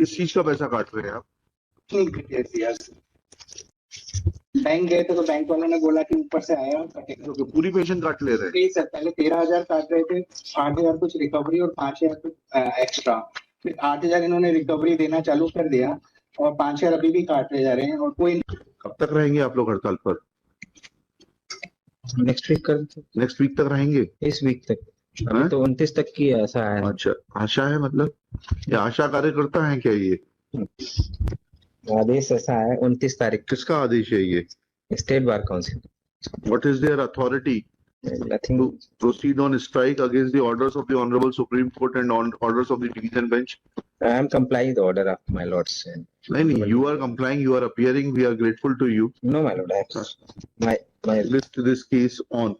किस चीज का पैसा काट रहे हैं आप? बैंक गए थे तो बैंक वालों ने बोला कि ऊपर से आया कटेगा। तो पूरी पेंशन काट ले रहे हैं? नहीं सर, पहले 13,000 काट रहे थे, 8,000 कुछ रिकवरी और 5,000 कुछ एक्स्ट्रा। फिर 8,000 इन्होंने रिकवरी देना चालू कर दिया और 5,000 अभी भी काटे जा रहे हैं। और कोई कब तक रहेंगे आप लोग हड़ताल पर? नेक्स्ट वीक कर, नेक्स्ट वीक तक रहेंगे? इस वीक तक, हाँ? अभी तो 29 तक की ऐसा है। अच्छा, आशा है मतलब? ये आशा कार्यकर्ता है क्या ये? आदेश ऐसा है 29 तारीख, किसका आदेश है ये? State bar council. What is their authority nothing, to proceed on strike against the orders of the Honorable Supreme Court and on orders of the division bench? I am complying the order of my lords. नहीं, you are complying, you are appearing, we are grateful to you. No, my lord, I have my List this case on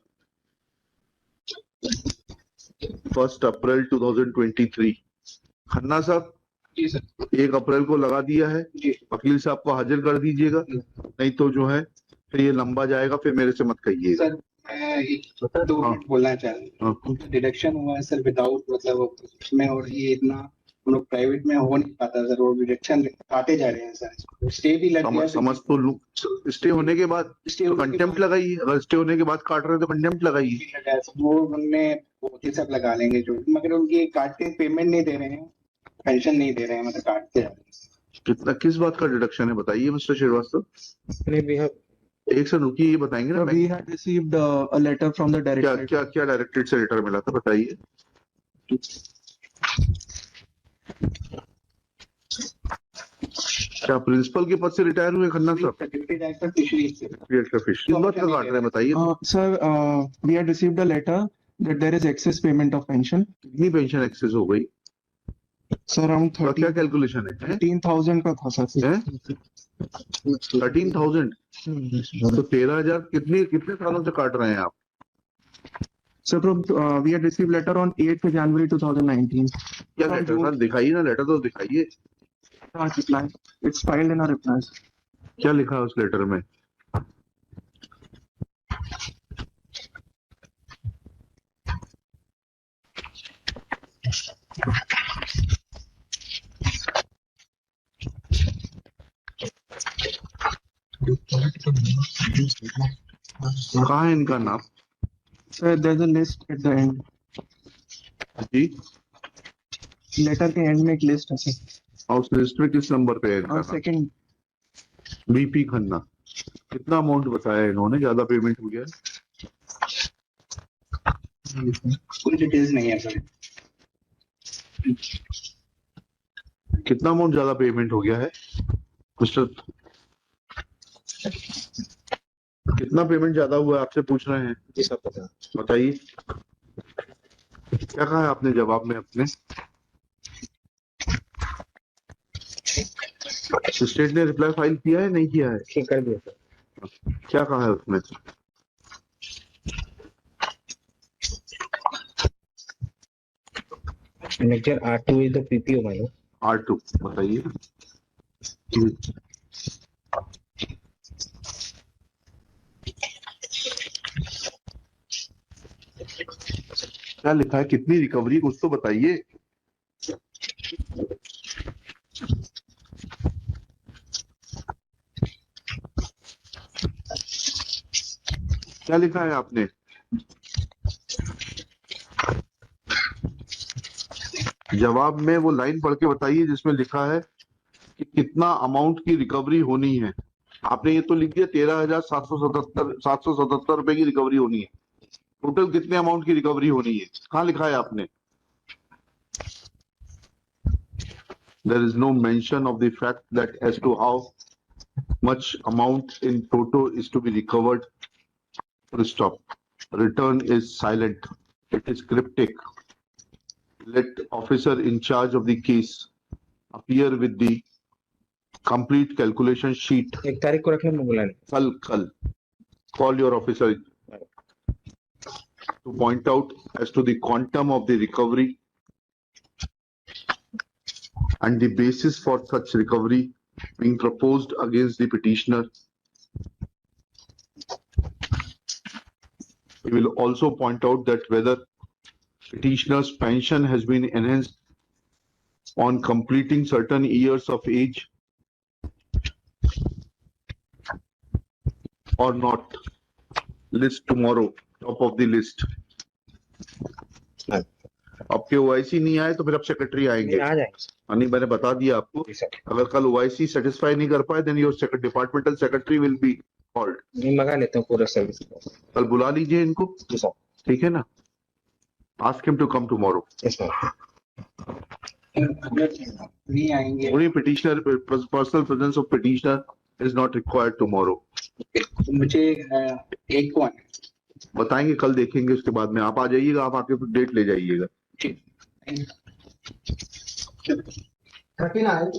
1st April 2023. Khanna साहब, जी sir. 1 अप्रैल को लगा दिया है, जी वकील साहब को हाजिर कर दीजिएगा, नहीं तो जो है फिर ये लंबा जाएगा, फिर मेरे से मत कहिएगा। सर, मैं 2 मिनट बोलना चाह रहा हूँ। डिडक्शन हुआ है सर विदाउट मतलब उसमें, और ये इतना हम लोग प्राइवेट में हो नहीं पाता सर, वो डिडक्शन काटे जा रहे हैं सर। स्टे भी लग गया। समझ तो लूं, स्टे होने के बाद कंटेम्प्ट लगाइए, अगर स्टे होने के बाद काट रहे हैं तो कंटेम्प्ट लगाइए। वो उनने वकील साहब लगा लेंगे जो, मगर उनकी काटते पेमेंट नहीं दे रहे हैं, पेंशन नहीं दे रहे हैं, मतलब काटते जा रहे हैं। कितना, किस बात का डिडक्शन है बताइए मिस्टर श्रीवास्तव? we have एक से रुकिए, ये बताएंगे ना? We had received a letter from the क्या director. क्या क्या डायरेक्टरेट से लेटर मिला था बताइए? क्या प्रिंसिपल के पद से रिटायर हुए खन्ना साहब? डिप्टी डायरेक्टर फिशरीज से। किस बात का काट रहे हैं बताइए? Sir, we had received a letter that there is excess payment of pension. कितनी पेंशन एक्सेस हो गई? Sir, around तो क्या कैलकुलेशन है? 13,000 का था सर। 13,000? तो 13,000 कितने सालों से काट रहे हैं आप? Sir, we had received letter on 8th January 2019. क्या लेटर सर दिखाइए ना, लेटर तो दिखाइए। Reply. It's filed in our replies. क्या लिखा है उस लेटर में? कहाँ है इनका नाम? Sir, there's a list at the end. जी, लेटर के एंड में एक लिस्ट है सर। और उस लिस्ट में किस नंबर पे है इनका और नाम? Second BP Khanna. कितना अमाउंट बताया इन्होंने, ज्यादा पेमेंट हो गया है? कोई डिटेल्स नहीं है सर। कितना अमाउंट ज्यादा पेमेंट हो गया है मिस्टर? कितना पेमेंट ज्यादा हुआ है आपसे पूछ रहे हैं? जी सब पता। बताइए, क्या कहा है आपने जवाब में अपने? स्टेट ने रिप्लाई फाइल किया है नहीं किया है? ठीक कर दिया सर। क्या कहा है उसमें? Manager R2 is the PPO my lord. R2 बताइए। क्या लिखा है, कितनी रिकवरी, कुछ तो बताइए। क्या लिखा है आपने? जवाब में वो लाइन पढ़ के बताइए जिसमें लिखा है कि कितना अमाउंट की रिकवरी होनी है। आपने ये तो लिख दिया 13,777 रुपए की रिकवरी होनी है। टोटल कितने अमाउंट की रिकवरी होनी है, कहाँ लिखा है आपने? There is no mention of the fact that as to how much amount in toto is to be recovered. Full stop. Return is silent. It is cryptic. Let officer in charge of the case appear with the complete calculation sheet. 1 तारीख को रखने में बोला नहीं। कल call your officer to point out as to the quantum of the recovery and the basis for such recovery being proposed against the petitioner. We will also point out that whether petitioner's pension has been enhanced on completing certain years of age or not. List tomorrow, top of the list. आपके OIC नहीं आए तो फिर अब secretary आएंगे. आ जाएंगे हाँ, नहीं, मैंने बता दिया आपको. जी सर. अगर कल ओआईसी सेटिस्फाई नहीं कर पाए then your departmental secretary will be called. मैं मंगा लेता हूँ पूरा सर्विस. कल बुला लीजिए इनको. जी सर. ठीक है ना. Ask him to come tomorrow. Yes sir. अगर नहीं आएंगे Only petitioner, personal presence of petitioner is not required tomorrow. तो मुझे एक को आना है. बताएंगे, कल देखेंगे. उसके बाद में आप आ जाइएगा, आप आके डेट ले जाइएगा. ठीक. थर्टीन आए